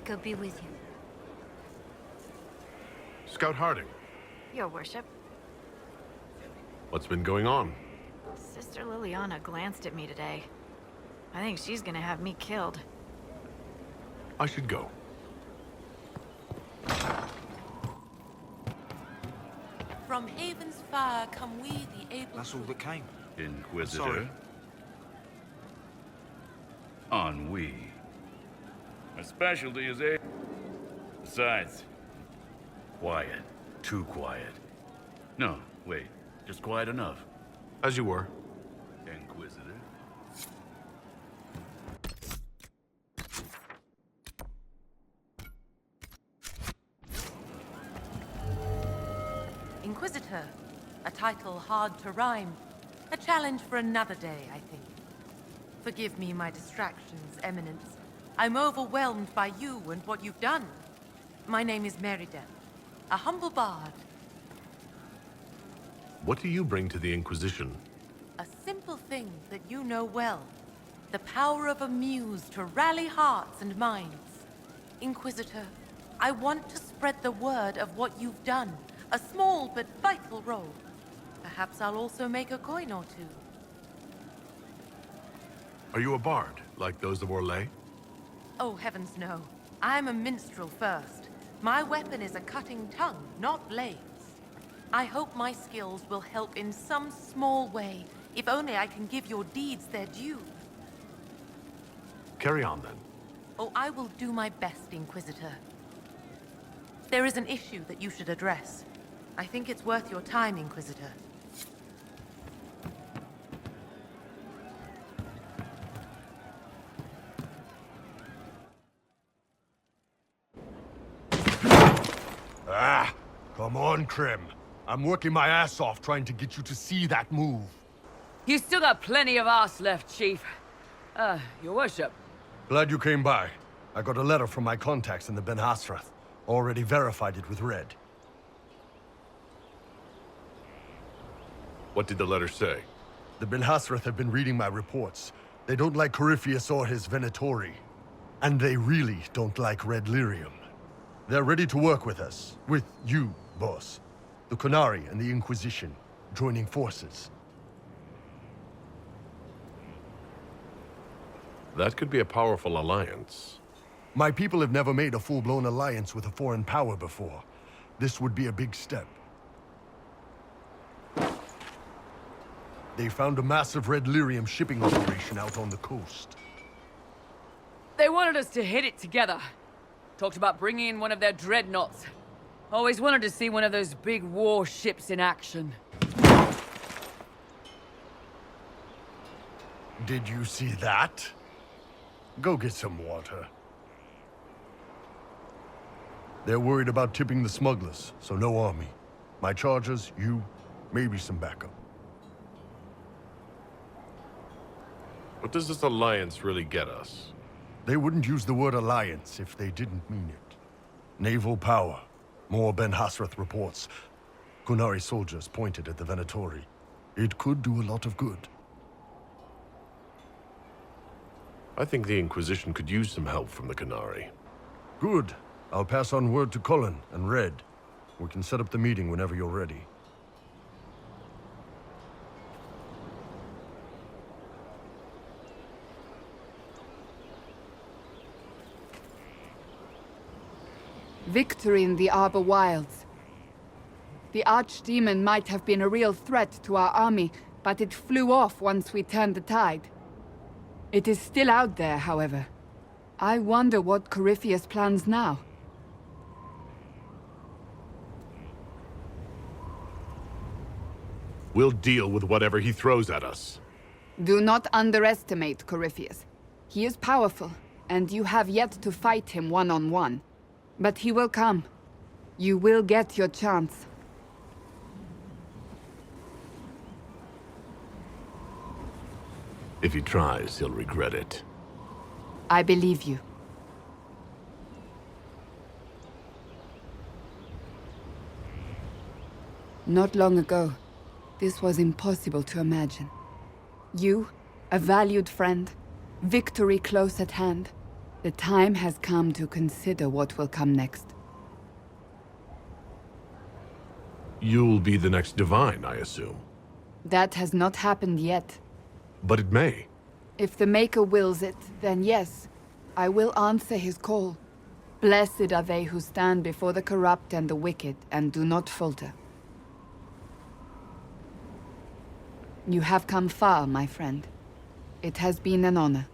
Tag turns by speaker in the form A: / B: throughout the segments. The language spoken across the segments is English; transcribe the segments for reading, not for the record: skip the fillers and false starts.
A: Miko be with you.
B: Scout Harding,
C: Your worship.
B: what's been going on?
C: Sister Liliana glanced at me today. I think she's gonna have me killed.
B: I should go.
D: From Haven's fire come we, the able...
E: That's all that came.
F: Inquisitor.
E: Sorry.
F: Ennui. My specialty is a... Besides, quiet. Too quiet. No, wait. Just quiet enough.
B: As you were.
F: Inquisitor.
D: Inquisitor. A title hard to rhyme. A challenge for another day, I think. Forgive me my distractions, Eminence. I'm overwhelmed by you and what you've done. My name is Merida, a humble bard.
B: What do you bring to the Inquisition?
D: A simple thing that you know well. The power of a muse to rally hearts and minds. Inquisitor, I want to spread the word of what you've done. A small but vital role. Perhaps I'll also make a coin or two.
B: Are you a bard, like those of Orlais?
D: Oh, heavens no. I'm a minstrel first. My weapon is a cutting tongue, not blades. I hope my skills will help in some small way, if only I can give your deeds their due.
B: Carry on, then.
D: Oh, I will do my best, Inquisitor. There is an issue that you should address. I think it's worth your time, Inquisitor.
G: Come on, Krim. I'm working my ass off trying to get you to see that move.
H: You still got plenty of arse left, Chief. Your worship.
G: Glad you came by. I got a letter from my contacts in the Ben Hasrath. Already verified it with Red.
B: What did the letter say?
G: The Ben Hasrath have been reading my reports. They don't like Corypheus or his Venatori. And they really don't like Red Lyrium. They're ready to work with us. With you, boss. The Qunari and the Inquisition, joining forces.
B: That could be a powerful alliance.
G: My people have never made a full-blown alliance with a foreign power before. This would be a big step. They found a massive Red Lyrium shipping operation out on the coast.
H: They wanted us to hit it together. Talked about bringing in one of their dreadnoughts. Always wanted to see one of those big warships in action.
G: Did you see that? Go get some water. They're worried about tipping the smugglers, so no army. My chargers, you, maybe some backup.
B: What does this alliance really get us?
G: They wouldn't use the word alliance if they didn't mean it. Naval power. More Ben Hasrath reports. Qunari soldiers pointed at the Venatori. It could do a lot of good.
B: I think the Inquisition could use some help from the Qunari.
G: Good. I'll pass on word to Cullen and Red. We can set up the meeting whenever you're ready.
I: Victory in the Arbor Wilds. The Archdemon might have been a real threat to our army, but it flew off once we turned the tide. It is still out there, however. I wonder what Corypheus plans now.
B: We'll deal with whatever he throws at us.
I: Do not underestimate Corypheus. He is powerful, and you have yet to fight him one-on-one. But he will come. You will get your chance.
B: If he tries, he'll regret it.
I: I believe you. Not long ago, this was impossible to imagine. You, a valued friend, victory close at hand. The time has come to consider what will come next.
B: You'll be the next divine, I assume.
I: That has not happened yet.
B: But it may.
I: If the Maker wills it, then yes, I will answer his call. Blessed are they who stand before the corrupt and the wicked, and do not falter. You have come far, my friend. It has been an honor.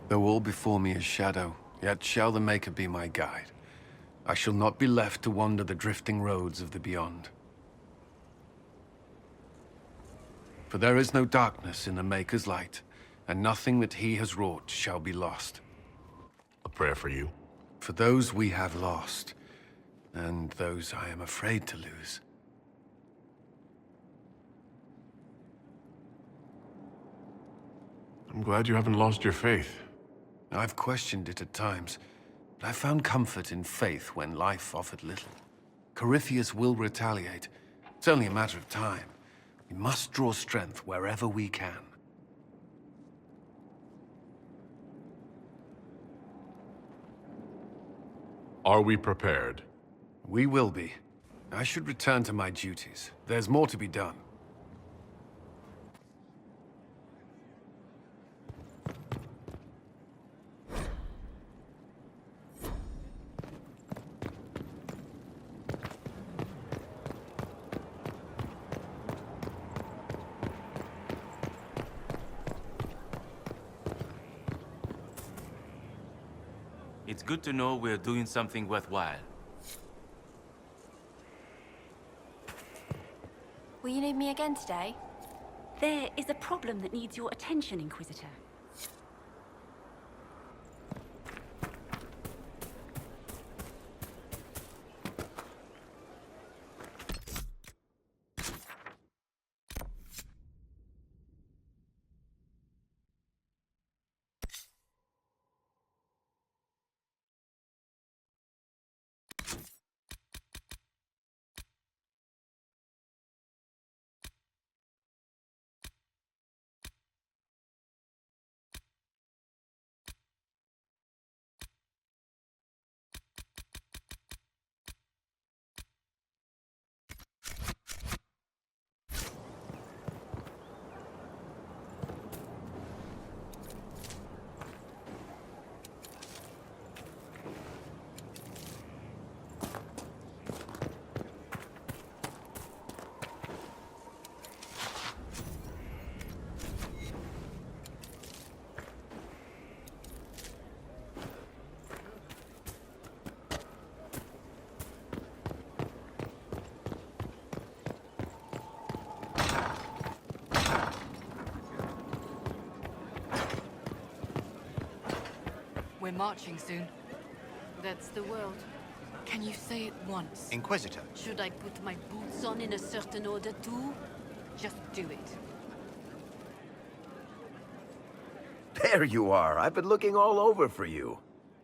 A: Though all before me is shadow, yet shall the Maker be my guide. I shall not be left to wander the drifting roads of the beyond. For there is no darkness in the Maker's light, and nothing that he has wrought shall be lost.
B: A prayer for you.
A: For those we have lost, and those I am afraid to lose.
B: I'm glad you haven't lost your faith.
A: I've questioned it at times, but I found comfort in faith when life offered little. Corypheus will retaliate. It's only a matter of time. We must draw strength wherever we can.
B: Are we prepared?
A: We will be. I should return to my duties. There's more to be done.
E: It's good to know we're doing something worthwhile.
J: Will you need me again today? There is a problem that needs your attention, Inquisitor.
D: We're marching soon.
K: That's the world.
D: Can you say it once?
L: Inquisitor.
K: Should I put my boots on in a certain order too? Just do it.
L: There you are. I've been looking all over for you.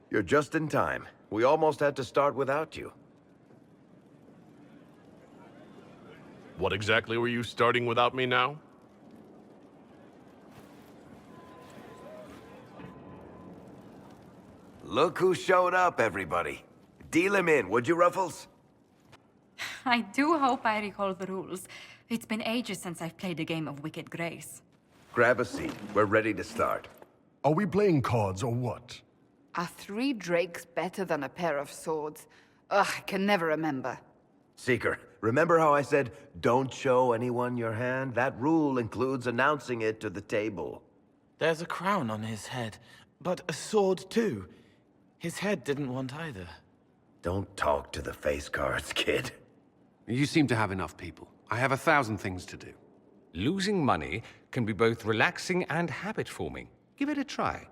L: You're just in time. We almost had to start without you.
B: What exactly were you starting without me now?
L: Look who showed up, everybody. Deal him in, would you, Ruffles?
M: I do hope I recall the rules. It's been ages since I've played a game of Wicked Grace.
L: Grab a seat. We're ready to start.
G: Are we playing cards or what?
I: Are 3 drakes better than a pair of swords? Ugh, I can never remember.
L: Seeker, remember how I said, don't show anyone your hand? That rule includes announcing it to the table.
N: There's a crown on his head, but a sword too. His head didn't want either.
L: Don't talk to the face cards, kid.
A: You seem to have enough people. I have 1,000 things to do.
O: Losing money can be both relaxing and habit-forming. Give it a try.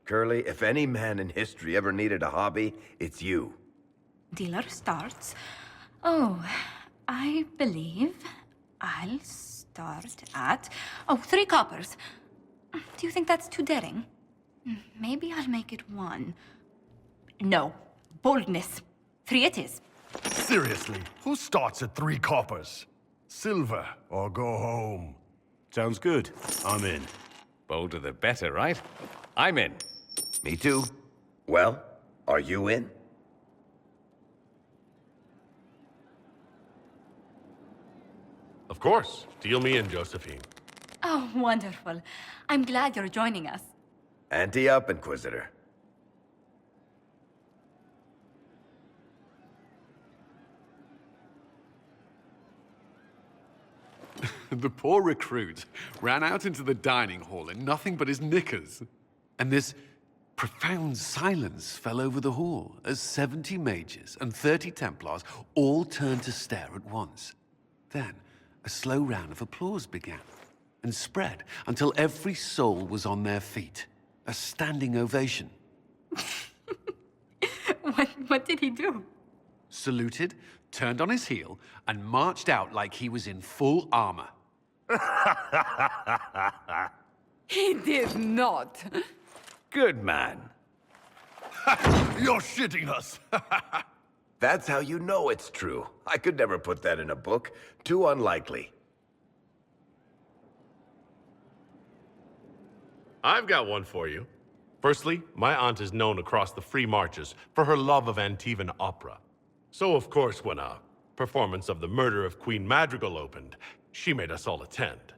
L: Curly, if any man in history ever needed a hobby, it's you.
M: Dealer starts. Oh, I believe I'll start at... Oh, 3 coppers. Do you think that's too daring? Maybe I'll make it 1. No. Boldness. 3 it is.
G: Seriously, who starts at 3 coppers? Silver or go home.
B: Sounds good. I'm in.
O: Bolder the better, right? I'm in.
L: Me too. Well, are you in?
B: Of course. Deal me in, Josephine.
M: Oh, wonderful. I'm glad you're joining us.
L: Ante up, Inquisitor.
A: The poor recruit ran out into the dining hall in nothing but his knickers. And this profound silence fell over the hall as 70 mages and 30 Templars all turned to stare at once. Then, a slow round of applause began and spread until every soul was on their feet. A standing ovation.
M: What did he do?
A: Saluted, turned on his heel, and marched out like he was in full armor.
I: He did not.
L: Good man.
G: You're shitting us.
L: That's how you know it's true. I could never put that in a book. Too unlikely.
B: I've got one for you. Firstly, my aunt is known across the free marches for her love of Antivan opera. So, of course, when a performance of The Murder of Queen Madrigal opened, she made us all attend.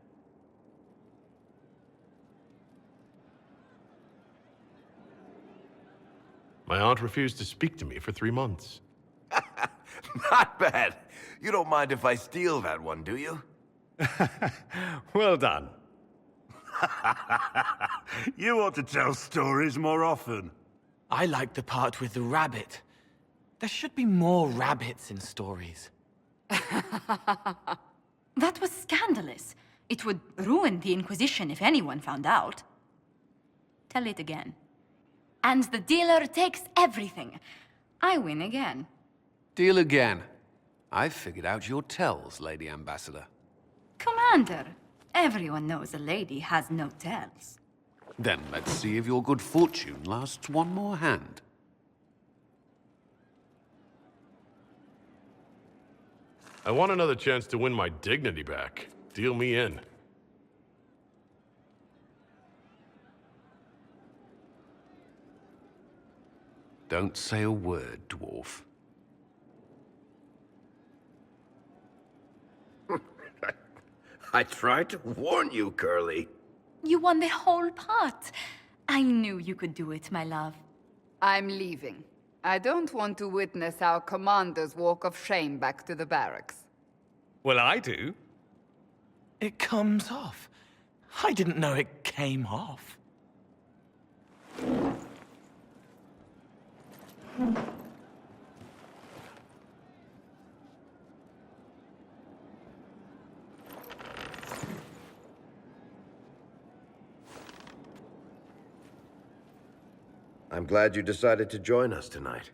B: My aunt refused to speak to me for 3 months.
L: Not bad. You don't mind if I steal that one, do you?
O: Well done.
F: You ought to tell stories more often.
N: I like the part with the rabbit. There should be more rabbits in stories.
M: That was scandalous. It would ruin the Inquisition if anyone found out. Tell it again. And the dealer takes everything. I win again.
A: Deal again. I've figured out your tells, Lady Ambassador.
M: Commander, everyone knows a lady has no tells.
A: Then let's see if your good fortune lasts one more hand.
B: I want another chance to win my dignity back. Deal me in.
A: Don't say a word, dwarf.
L: I tried to warn you, Curly.
M: You won the whole pot. I knew you could do it, my love.
I: I'm leaving. I don't want to witness our commander's walk of shame back to the barracks.
O: Well, I do.
N: It comes off. I didn't know it came off.
L: I'm glad you decided to join us tonight.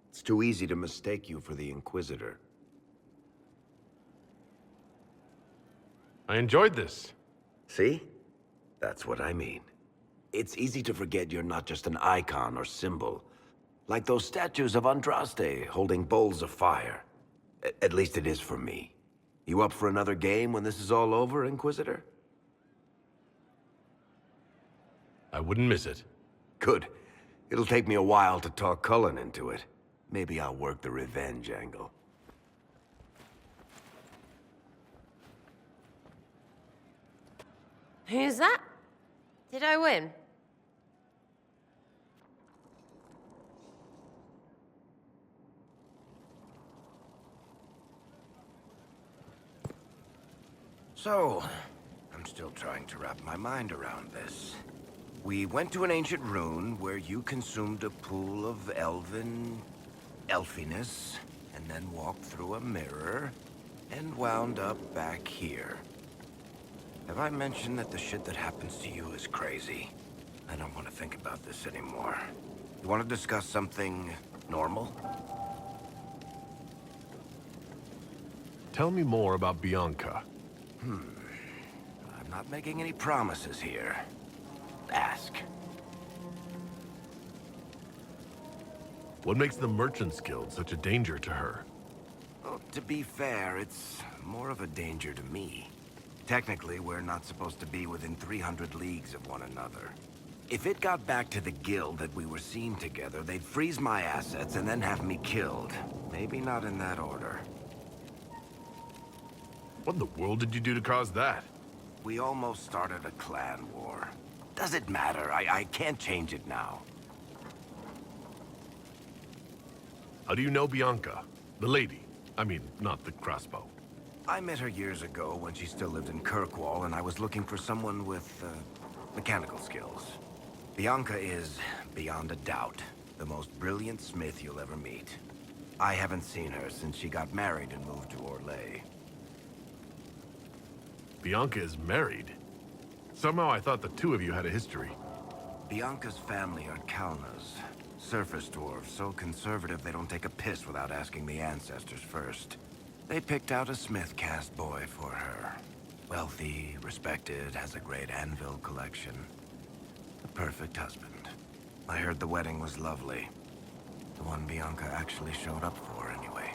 L: It's too easy to mistake you for the Inquisitor.
B: I enjoyed this.
L: See? That's what I mean. It's easy to forget you're not just an icon or symbol. Like those statues of Andraste holding bowls of fire. At least it is for me. You up for another game when this is all over, Inquisitor?
B: I wouldn't miss it.
L: Good. It'll take me a while to talk Cullen into it. Maybe I'll work the revenge angle.
P: Who's that? Did I win?
L: So, I'm still trying to wrap my mind around this. We went to an ancient rune where you consumed a pool of elfiness, and then walked through a mirror, and wound up back here. Have I mentioned that the shit that happens to you is crazy? I don't want to think about this anymore. You want to discuss something normal?
B: Tell me more about Bianca.
L: I'm not making any promises here. Ask.
B: What makes the Merchants Guild such a danger to her?
L: Well, to be fair, it's more of a danger to me. Technically, we're not supposed to be within 300 leagues of one another. If it got back to the guild that we were seen together, they'd freeze my assets and then have me killed. Maybe not in that order.
B: What in the world did you do to cause that?
L: We almost started a clan war. Does it matter? I can't change it now.
B: How do you know Bianca? The lady. I mean, not the crossbow.
L: I met her years ago when she still lived in Kirkwall, and I was looking for someone with, mechanical skills. Bianca is, beyond a doubt, the most brilliant smith you'll ever meet. I haven't seen her since she got married and moved to Orlais.
B: Bianca is married? Somehow I thought the two of you had a history.
L: Bianca's family are Kalnas. Surface dwarves, so conservative they don't take a piss without asking the ancestors first. They picked out a smith caste boy for her. Wealthy, respected, has a great anvil collection. The perfect husband. I heard the wedding was lovely. The one Bianca actually showed up for, anyway.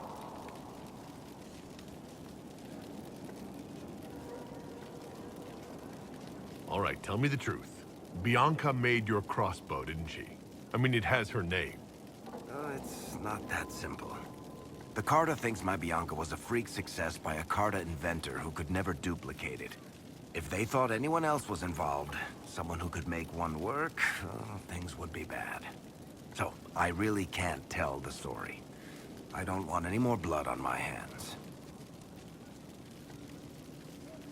B: All right, tell me the truth. Bianca made your crossbow, didn't she? I mean, it has her name.
L: It's not that simple. The Carta thinks my Bianca was a freak success by a Carta inventor who could never duplicate it. If they thought anyone else was involved, someone who could make one work, things would be bad. So, I really can't tell the story. I don't want any more blood on my hands.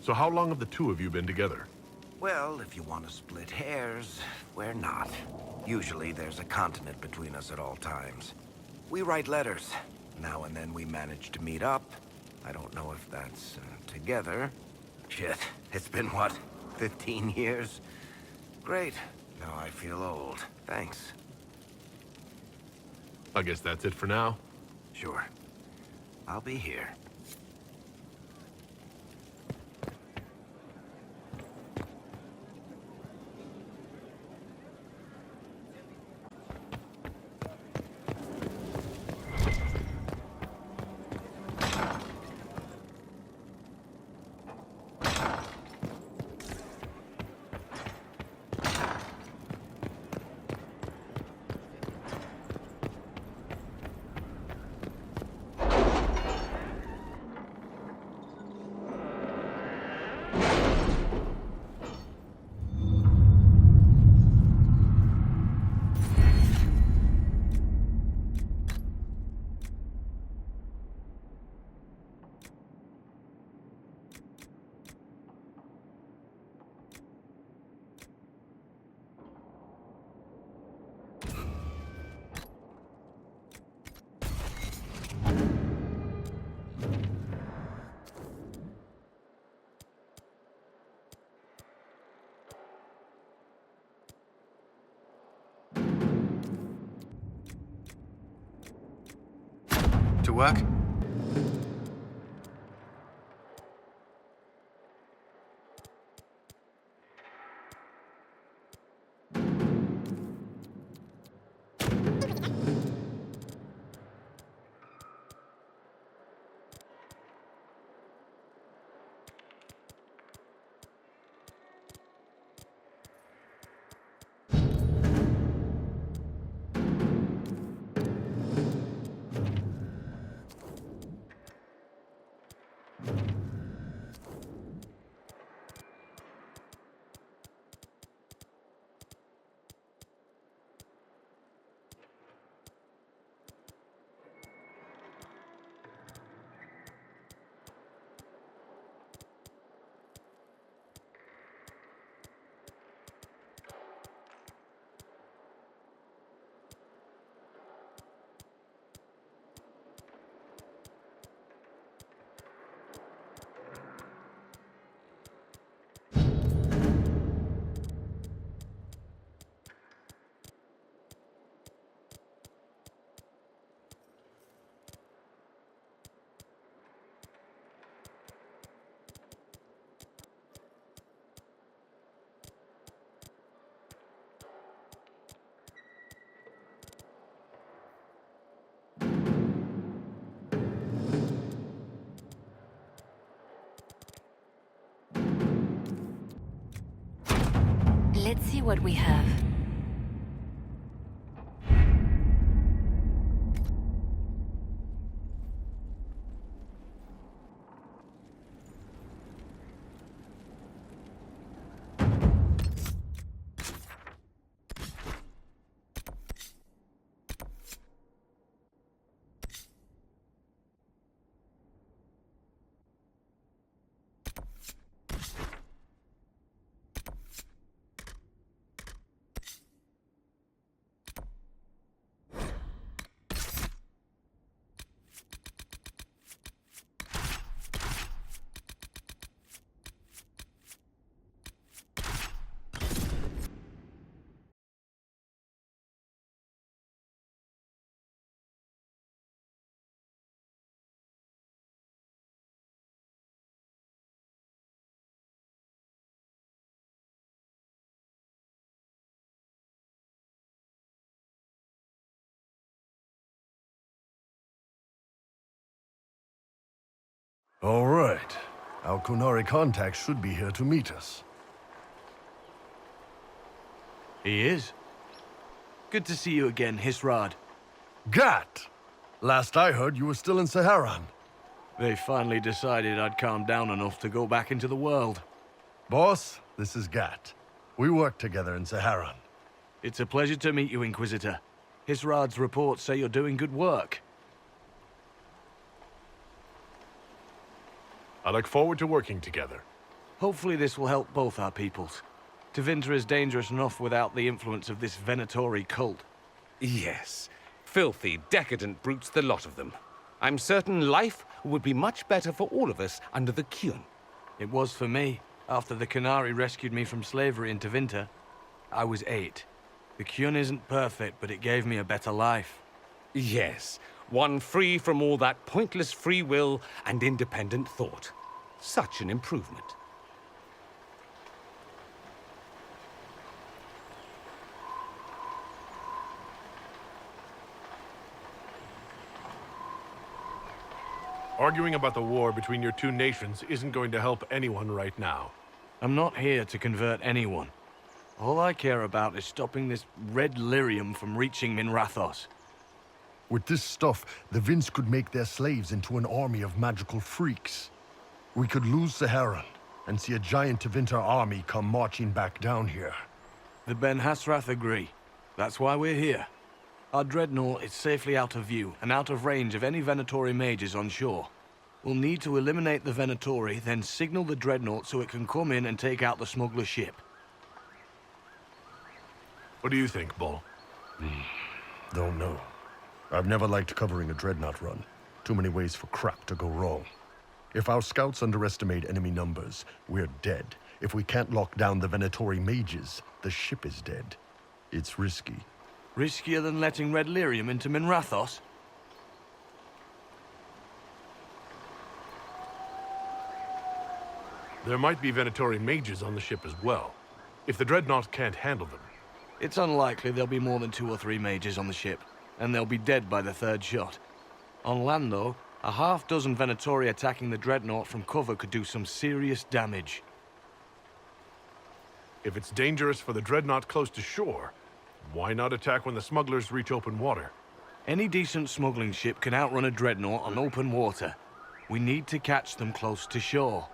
B: So how long have the two of you been together?
L: Well, if you want to split hairs, we're not. Usually there's a continent between us at all times. We write letters. Now and then we manage to meet up. I don't know if that's together. Shit, it's been what, 15 years? Great. Now I feel old. Thanks.
B: I guess that's it for now.
L: Sure. I'll be here.
A: To work?
C: Let's see what we have.
G: All right. Our Kunari contact should be here to meet us.
Q: He is. Good to see you again, Hisrad.
G: Gat! Last I heard, you were still in Saharan.
Q: They finally decided I'd calmed down enough to go back into the world.
G: Boss, this is Gat. We worked together in Saharan.
Q: It's a pleasure to meet you, Inquisitor. Hisrad's reports say you're doing good work.
B: I look forward to working together.
Q: Hopefully this will help both our peoples. Tevinter is dangerous enough without the influence of this Venatori cult.
O: Yes. Filthy, decadent brutes, the lot of them. I'm certain life would be much better for all of us under the Kyun.
Q: It was for me, after the Qunari rescued me from slavery in Tevinter. I was 8. The Kyun isn't perfect, but it gave me a better life.
O: Yes. One free from all that pointless free will and independent thought. Such an improvement.
B: Arguing about the war between your two nations isn't going to help anyone right now.
Q: I'm not here to convert anyone. All I care about is stopping this red lyrium from reaching Minrathos.
G: With this stuff, the Vince could make their slaves into an army of magical freaks. We could lose Saharan and see a giant Tevinter army come marching back down here.
Q: The Ben Hasrath agree. That's why we're here. Our dreadnought is safely out of view and out of range of any Venatori mages on shore. We'll need to eliminate the Venatori, then signal the dreadnought so it can come in and take out the smuggler ship.
B: What do you think, Bull?
G: Don't know. I've never liked covering a dreadnought run. Too many ways for crap to go wrong. If our scouts underestimate enemy numbers, we're dead. If we can't lock down the Venatori mages, the ship is dead. It's risky.
Q: Riskier than letting red lyrium into Minrathos?
B: There might be Venatori mages on the ship as well, if the dreadnought can't handle them.
Q: It's unlikely there'll be more than 2 or 3 mages on the ship, and they'll be dead by the 3rd shot. On land, though, a half-dozen Venatori attacking the dreadnought from cover could do some serious damage.
B: If it's dangerous for the dreadnought close to shore, why not attack when the smugglers reach open water?
Q: Any decent smuggling ship can outrun a dreadnought on open water. We need to catch them close to shore.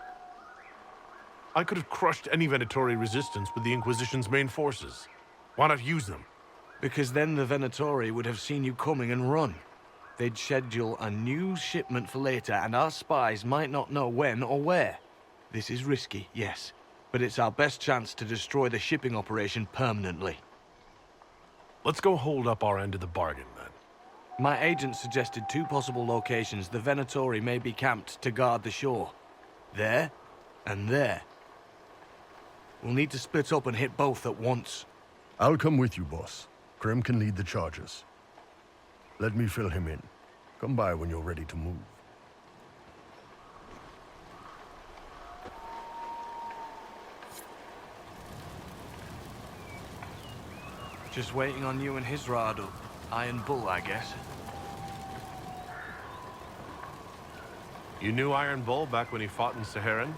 B: I could have crushed any Venatori resistance with the Inquisition's main forces. Why not use them?
Q: Because then the Venatori would have seen you coming and run. They'd schedule a new shipment for later, and our spies might not know when or where. This is risky, yes, but it's our best chance to destroy the shipping operation permanently.
B: Let's go hold up our end of the bargain, then.
Q: My agent suggested 2 possible locations the Venatori may be camped to guard the shore. There, and there. We'll need to split up and hit both at once.
G: I'll come with you, boss. Krem can lead the charges. Let me fill him in. Come by when you're ready to move.
Q: Just waiting on you and Hisrad, or Iron Bull, I guess.
B: You knew Iron Bull back when he fought in Saharan?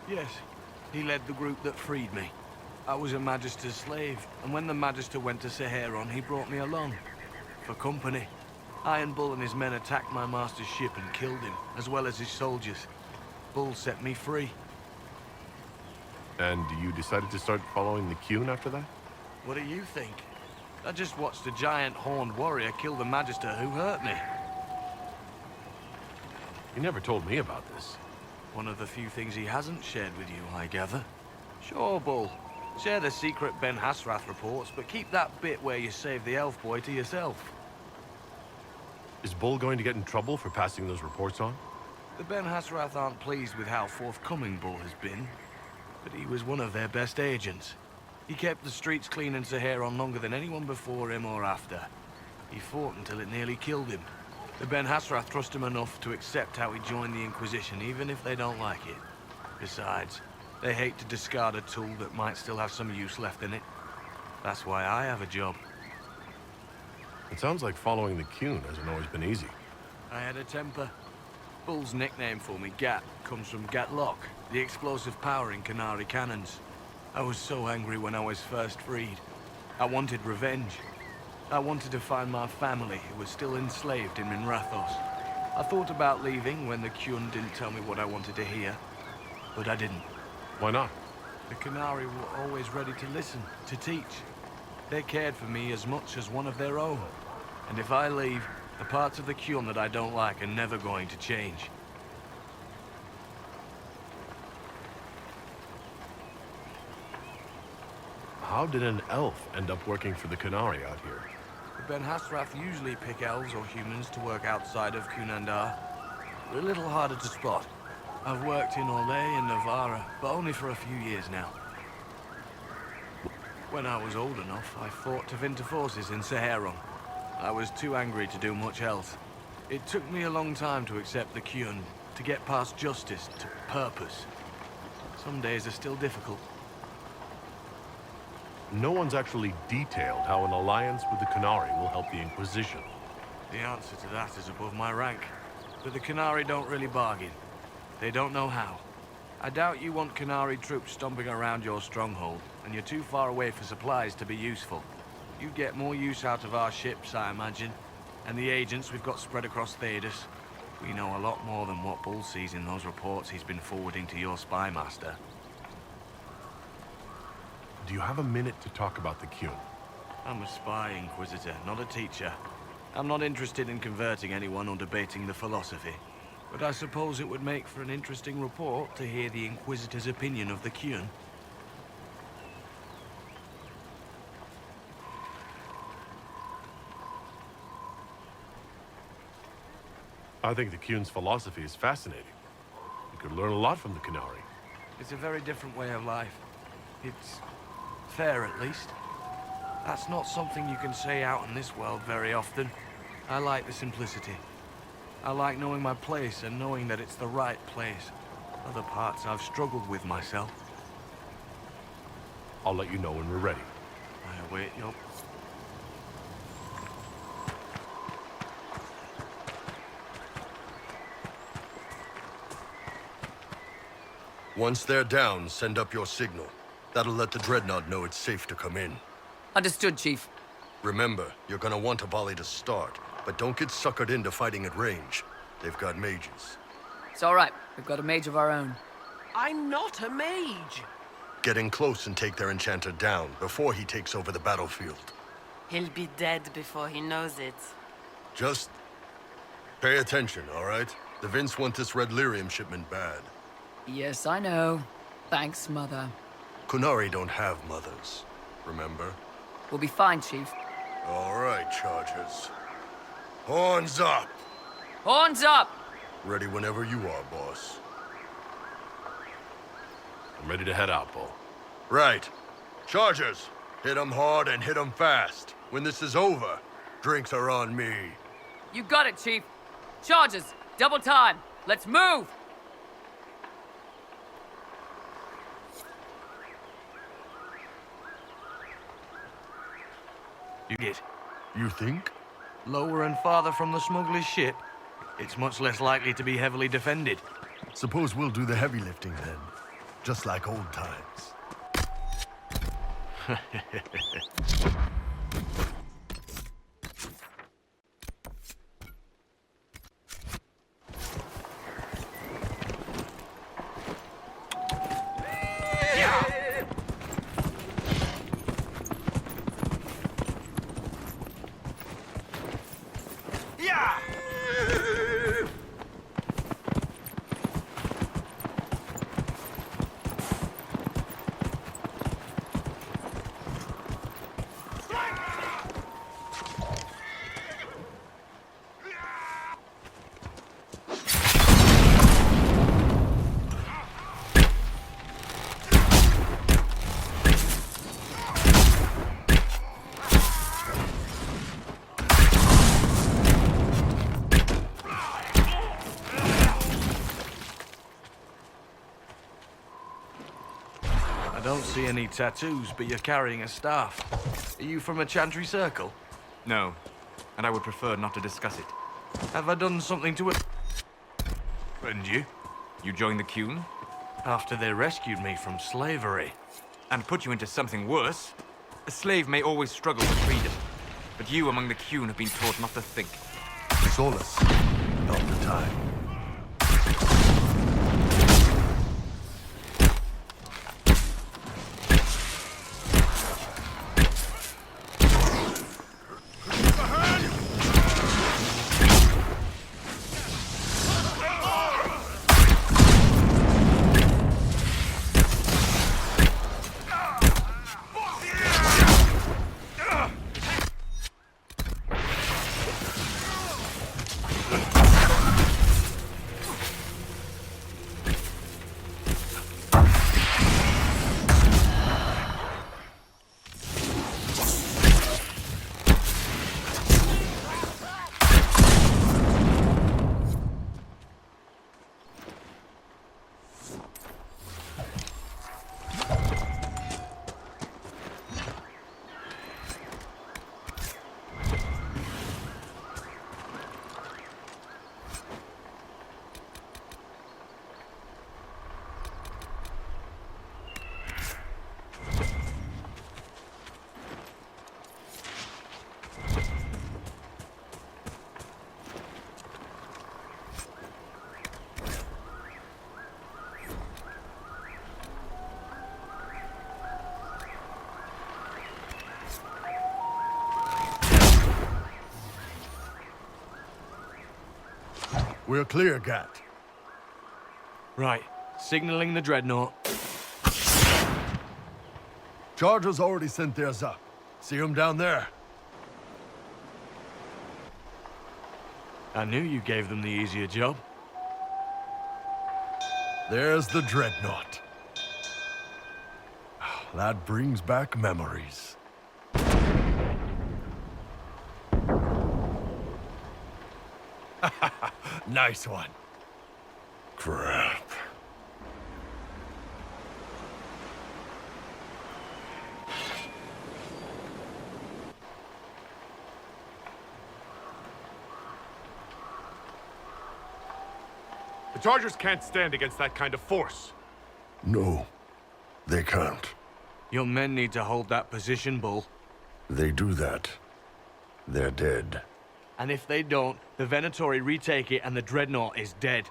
Q: Yes, he led the group that freed me. I was a Magister's slave, and when the Magister went to Saharon, he brought me along. For company. Iron Bull and his men attacked my master's ship and killed him, as well as his soldiers. Bull set me free.
B: And you decided to start following the Qun after that?
Q: What do you think? I just watched a giant horned warrior kill the Magister who hurt me.
B: You never told me about this.
Q: One of the few things he hasn't shared with you, I gather. Sure, Bull. Share the secret Ben Hasrath reports, but keep that bit where you save the elf boy to yourself.
B: Is Bull going to get in trouble for passing those reports on?
Q: The Ben Hasrath aren't pleased with how forthcoming Bull has been, but he was one of their best agents. He kept the streets clean in Saharon longer than anyone before him or after. He fought until it nearly killed him. The Ben Hasrath trust him enough to accept how he joined the Inquisition, even if they don't like it. Besides, they hate to discard a tool that might still have some use left in it. That's why I have a job.
B: It sounds like following the Qun hasn't always been easy.
Q: I had a temper. Bull's nickname for me, Gat, comes from Gatlock, the explosive power in Canary cannons. I was so angry when I was first freed. I wanted revenge. I wanted to find my family who was still enslaved in Minrathos. I thought about leaving when the Qun didn't tell me what I wanted to hear, but I didn't.
B: Why not?
Q: The Canary were always ready to listen, to teach. They cared for me as much as one of their own. And if I leave, the parts of the Qun that I don't like are never going to change.
B: How did an elf end up working for the Canary out here?
Q: The Ben Hasrath usually pick elves or humans to work outside of Cunandar. They're a little harder to spot. I've worked in Orlais and Navarra, but only for a few years now. When I was old enough, I fought Tevinter forces in Saharon. I was too angry to do much else. It took me a long time to accept the Qun, to get past justice to purpose. Some days are still difficult.
B: No one's actually detailed how an alliance with the Canary will help the Inquisition.
Q: The answer to that is above my rank. But the Canary don't really bargain. They don't know how. I doubt you want Canary troops stomping around your stronghold, and you're too far away for supplies to be useful. You'd get more use out of our ships, I imagine, and the agents we've got spread across Thedas. We know a lot more than what Bull sees in those reports he's been forwarding to your spy master.
B: Do you have a minute to talk about the Qun?
Q: I'm a spy, Inquisitor, not a teacher. I'm not interested in converting anyone or debating the philosophy. But I suppose it would make for an interesting report to hear the Inquisitor's opinion of the Qun.
B: I think the Qun's philosophy is fascinating. You could learn a lot from the Canary.
Q: It's a very different way of life. It's fair, at least. That's not something you can say out in this world very often. I like the simplicity. I like knowing my place and knowing that it's the right place. Other parts I've struggled with myself.
B: I'll let you know when we're ready.
Q: I await your...
G: Once they're down, send up your signal. That'll let the Dreadnought know it's safe to come in.
H: Understood, Chief.
G: Remember, you're gonna want a volley to start, but don't get suckered into fighting at range. They've got mages.
H: It's all right. We've got a mage of our own.
R: I'm not a mage.
G: Get in close and take their enchanter down before he takes over the battlefield.
R: He'll be dead before he knows it.
G: Just pay attention, all right? The Vince want this red lyrium shipment bad.
H: Yes, I know. Thanks, Mother.
G: Kunari don't have mothers, remember?
H: We'll be fine, Chief.
G: All right, Chargers. Horns up!
H: Horns up!
G: Ready whenever you are, boss.
B: I'm ready to head out, Bull.
G: Right. Chargers, hit 'em hard and hit 'em fast. When this is over, drinks are on me.
H: You got it, Chief. Charges, double time. Let's move!
Q: You get.
G: You think?
Q: Lower and farther from the smuggler's ship, it's much less likely to be heavily defended.
G: Suppose we'll do the heavy lifting then. Just like old times.
Q: I don't see any tattoos, but you're carrying a staff. Are you from a Chantry circle?
S: No, and I would prefer not to discuss it.
Q: Have I done something to it? And you?
S: You joined the Qun?
Q: After they rescued me from slavery.
S: And put you into something worse? A slave may always struggle for freedom, but you among the Qun have been taught not to think.
G: Solace, not the time. We're clear, Gat.
Q: Right. Signaling the dreadnought.
G: Chargers already sent theirs up. See them down there?
Q: I knew you gave them the easier job.
G: There's the dreadnought. That brings back memories. Nice one. Crap.
B: The Chargers can't stand against that kind of force.
G: No, they can't.
Q: Your men need to hold that position, Bull.
G: They do that. They're dead.
Q: And if they don't, the Venatori retake it and the Dreadnought is dead.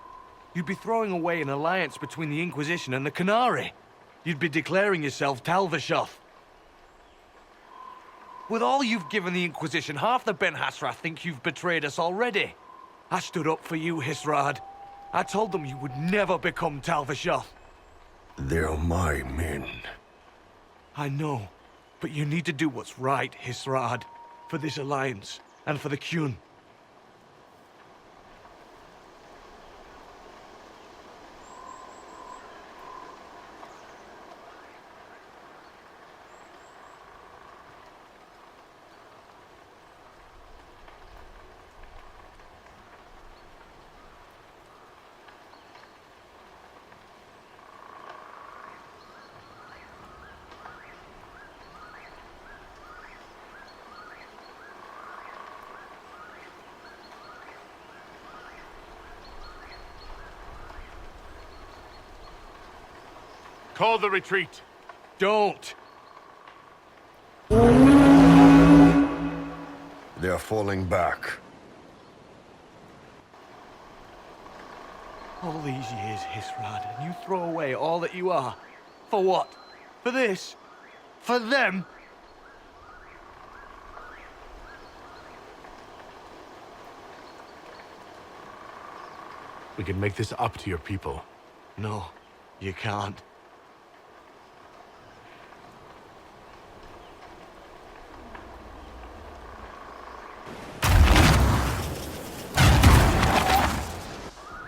Q: You'd be throwing away an alliance between the Inquisition and the Canary. You'd be declaring yourself Talvishoth. With all you've given the Inquisition, half the Ben Hasra think you've betrayed us already. I stood up for you, Hisrad. I told them you would never become Talvishoth.
G: They're my men.
Q: I know, but you need to do what's right, Hisrad. For this alliance, and for the Qun.
B: Call the retreat.
Q: Don't!
G: They are falling back.
Q: All these years, Hisrad, and you throw away all that you are. For what? For this? For them?
B: We can make this up to your people.
Q: No, you can't.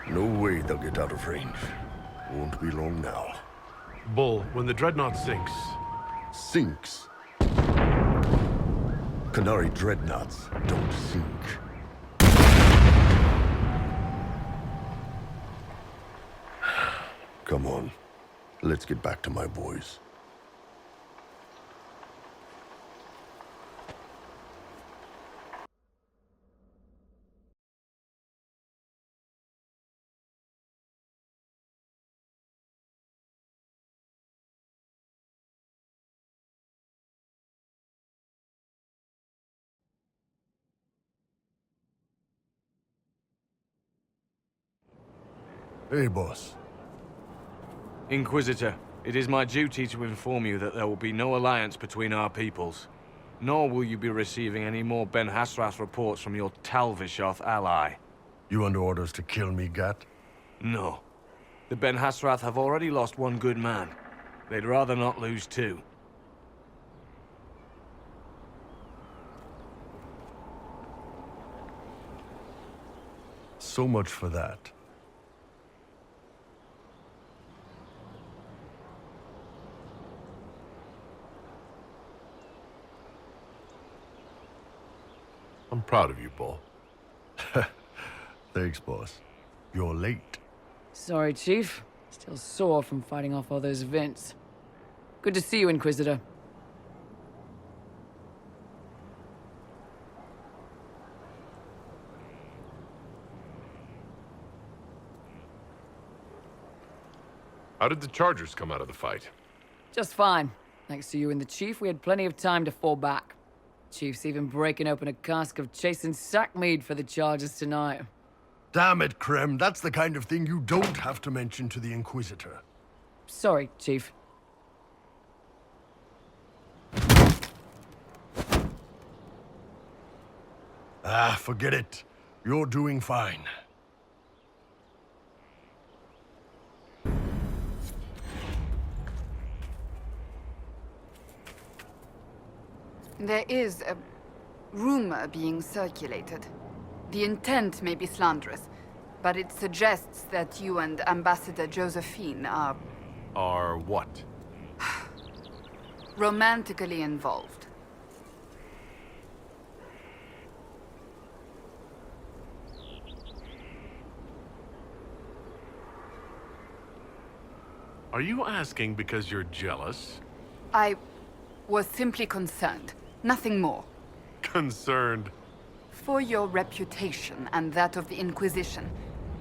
G: No way they'll get out of range. Won't be long now.
B: Bull, when the dreadnought sinks...
G: Sinks? Qunari dreadnoughts don't sink. Come on. Let's get back to my boys. Hey, boss.
Q: Inquisitor, it is my duty to inform you that there will be no alliance between our peoples. Nor will you be receiving any more Ben Hasrath reports from your Talvishoth ally.
G: You under orders to kill me, Gat?
Q: No. The Ben Hasrath have already lost one good man. They'd rather not lose two.
G: So much for that.
B: I'm proud of you, Bull.
G: Thanks, boss. You're late.
H: Sorry, Chief. Still sore from fighting off all those vents. Good to see you, Inquisitor.
B: How did the Chargers come out of the fight?
H: Just fine. Thanks to you and the Chief, we had plenty of time to fall back. Chief's even breaking open a cask of chasing sackmead for the Chargers tonight.
G: Damn it, Krem. That's the kind of thing you don't have to mention to the Inquisitor.
H: Sorry, Chief.
G: Ah, forget it. You're doing fine.
I: There is a rumor being circulated. The intent may be slanderous, but it suggests that you and Ambassador Josephine are...
B: Are what?
I: romantically involved.
B: Are you asking because you're jealous?
I: I was simply concerned. Nothing more.
B: Concerned?
I: For your reputation and that of the Inquisition,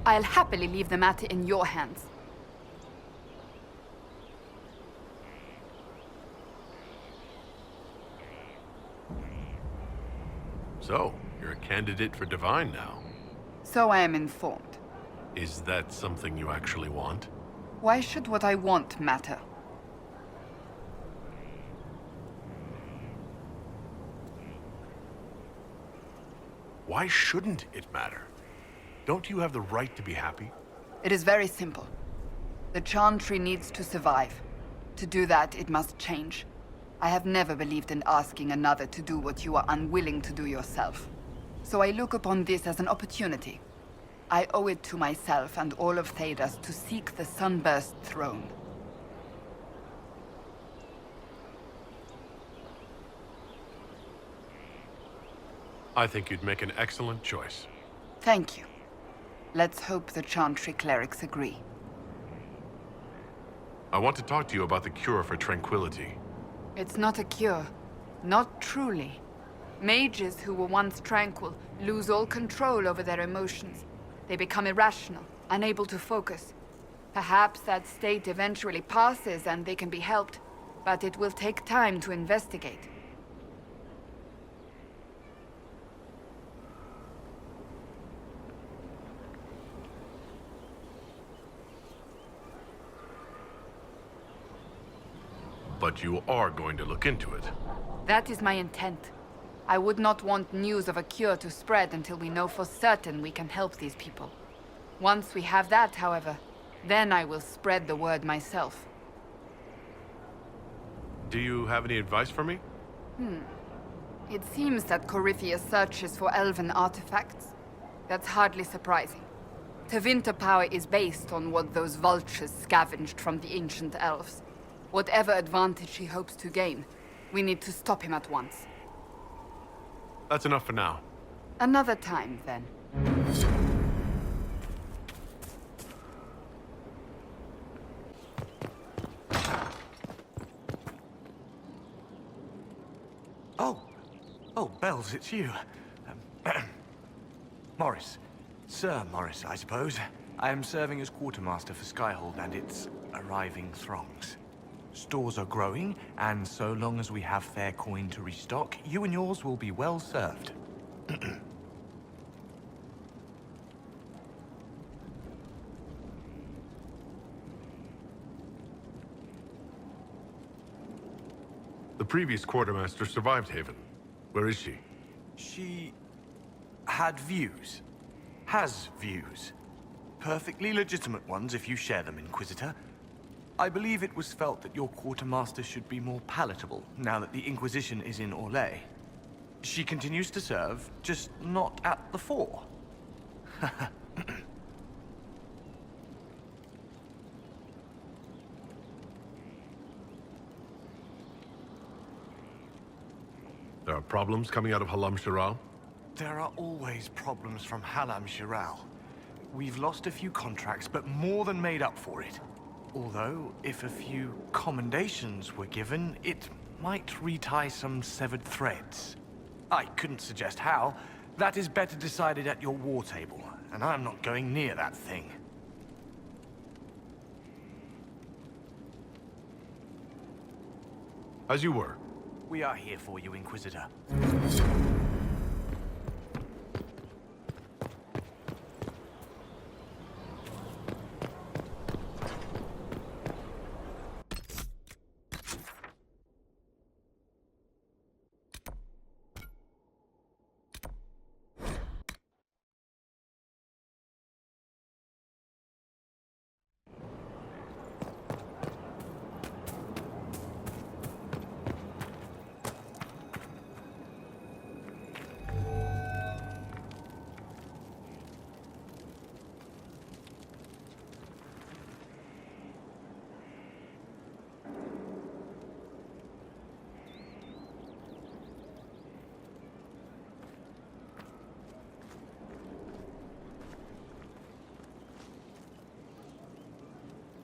I: I'll happily leave the matter in your hands.
B: So, you're a candidate for Divine now.
I: So I am informed.
B: Is that something you actually want?
I: Why should what I want matter?
B: Why shouldn't it matter? Don't you have the right to be happy?
I: It is very simple. The Chantry needs to survive. To do that, it must change. I have never believed in asking another to do what you are unwilling to do yourself. So I look upon this as an opportunity. I owe it to myself and all of Thedas to seek the Sunburst throne.
B: I think you'd make an excellent choice.
I: Thank you. Let's hope the Chantry clerics agree.
B: I want to talk to you about the cure for tranquility.
I: It's not a cure. Not truly. Mages who were once tranquil lose all control over their emotions. They become irrational, unable to focus. Perhaps that state eventually passes and they can be helped, but it will take time to investigate.
B: But you are going to look into it.
I: That is my intent. I would not want news of a cure to spread until we know for certain we can help these people. Once we have that, however, then I will spread the word myself.
B: Do you have any advice for me?
I: It seems that Corypheus searches for elven artifacts. That's hardly surprising. Tevinter power is based on what those vultures scavenged from the ancient elves. Whatever advantage he hopes to gain, we need to stop him at once.
B: That's enough for now.
I: Another time, then.
Q: Oh, Bells, it's you. Morris. Sir Morris, I suppose. I am serving as quartermaster for Skyhold and its arriving throngs. Stores are growing, and so long as we have fair coin to restock, you and yours will be well served.
B: The previous quartermaster survived Haven. Where is she?
Q: She had views. Has views. Perfectly legitimate ones if you share them, Inquisitor. I believe it was felt that your quartermaster should be more palatable now that the Inquisition is in Orlais. She continues to serve, just not at the fore.
B: There are problems coming out of Halam Shiral?
Q: There are always problems from Halam Shiral. We've lost a few contracts, but more than made up for it. Although, if a few commendations were given, it might retie some severed threads. I couldn't suggest how. That is better decided at your war table, and I'm not going near that thing.
B: As you were.
Q: We are here for you, Inquisitor.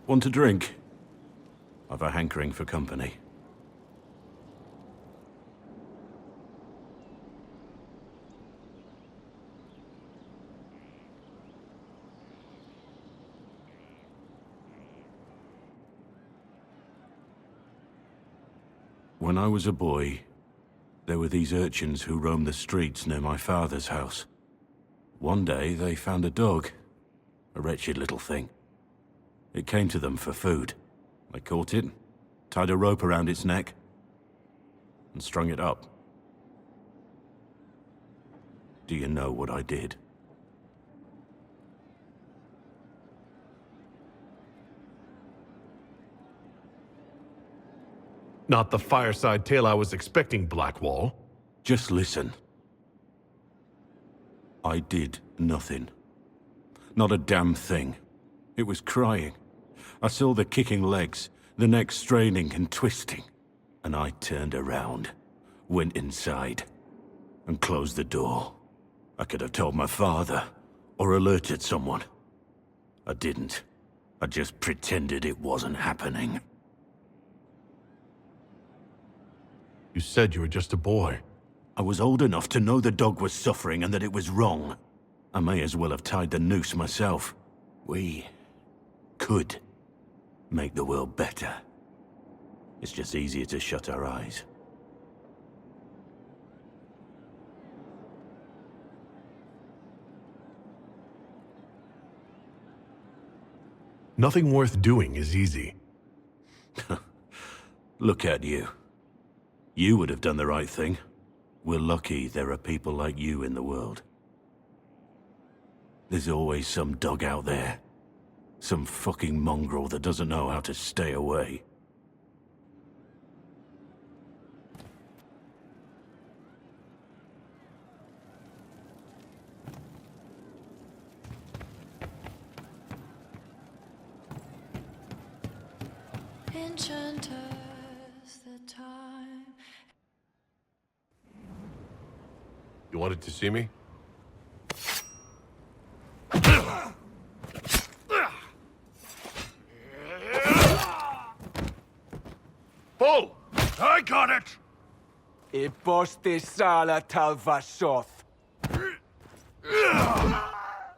T: Want a drink? I've a hankering for company. When I was a boy, there were these urchins who roamed the streets near my father's house. One day, they found a dog. A wretched little thing. It came to them for food. They caught it, tied a rope around its neck, and strung it up. Do you know what I did?
B: Not the fireside tale I was expecting, Blackwall.
T: Just listen. I did nothing. Not a damn thing. It was crying. I saw the kicking legs, the neck straining and twisting. And I turned around, went inside, and closed the door. I could have told my father, or alerted someone. I didn't. I just pretended it wasn't happening.
B: You said you were just a boy.
T: I was old enough to know the dog was suffering and that it was wrong. I may as well have tied the noose myself. We could make the world better. It's just easier to shut our eyes.
B: Nothing worth doing is easy.
T: Look at you. You would have done the right thing. We're lucky there are people like you in the world. There's always some dog out there. Some fucking mongrel that doesn't know how to stay away.
U: Enchanters the time.
B: You wanted to see me? Pull!
F: I got it!
N: E poste sala talvashoth.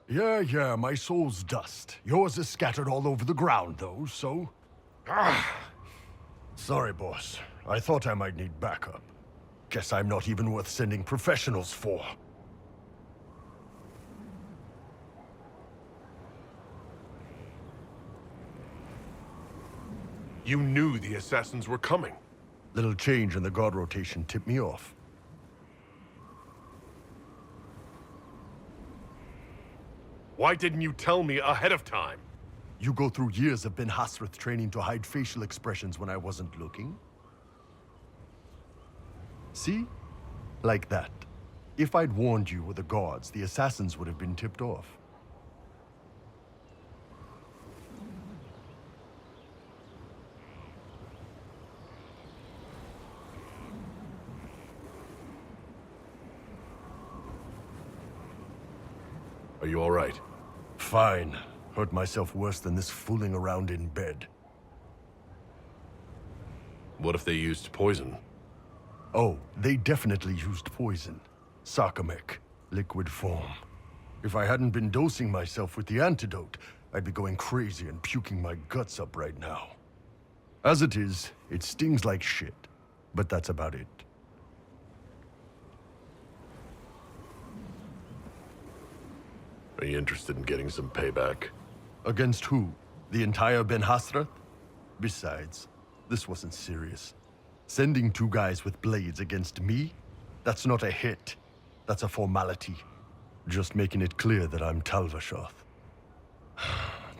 G: Yeah, my soul's dust. Yours is scattered all over the ground, though, so... Sorry, boss. I thought I might need backup. Guess I'm not even worth sending professionals for.
B: You knew the assassins were coming.
G: Little change in the guard rotation tipped me off.
B: Why didn't you tell me ahead of time?
G: You go through years of Ben Hasrith training to hide facial expressions when I wasn't looking? See? Like that. If I'd warned you or the guards, the assassins would have been tipped off.
B: Are you all right?
G: Fine. Hurt myself worse than this fooling around in bed.
B: What if they used poison?
G: Oh, they definitely used poison. Sarcomec, liquid form. If I hadn't been dosing myself with the antidote, I'd be going crazy and puking my guts up right now. As it is, it stings like shit. But that's about it.
B: Are you interested in getting some payback?
G: Against who? The entire Ben Hasrath? Besides, this wasn't serious. Sending two guys with blades against me? That's not a hit. That's a formality. Just making it clear that I'm Talvashoth.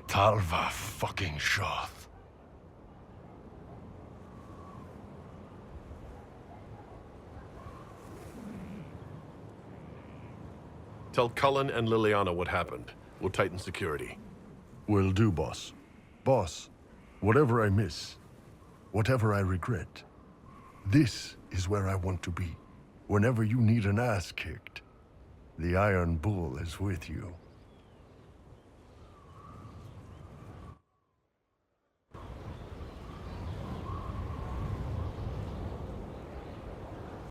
G: Talva fucking Shoth.
B: Tell Cullen and Liliana what happened. We'll tighten security.
G: Will do, boss. Boss, whatever I miss, whatever I regret, this is where I want to be. Whenever you need an ass kicked, the Iron Bull is with you.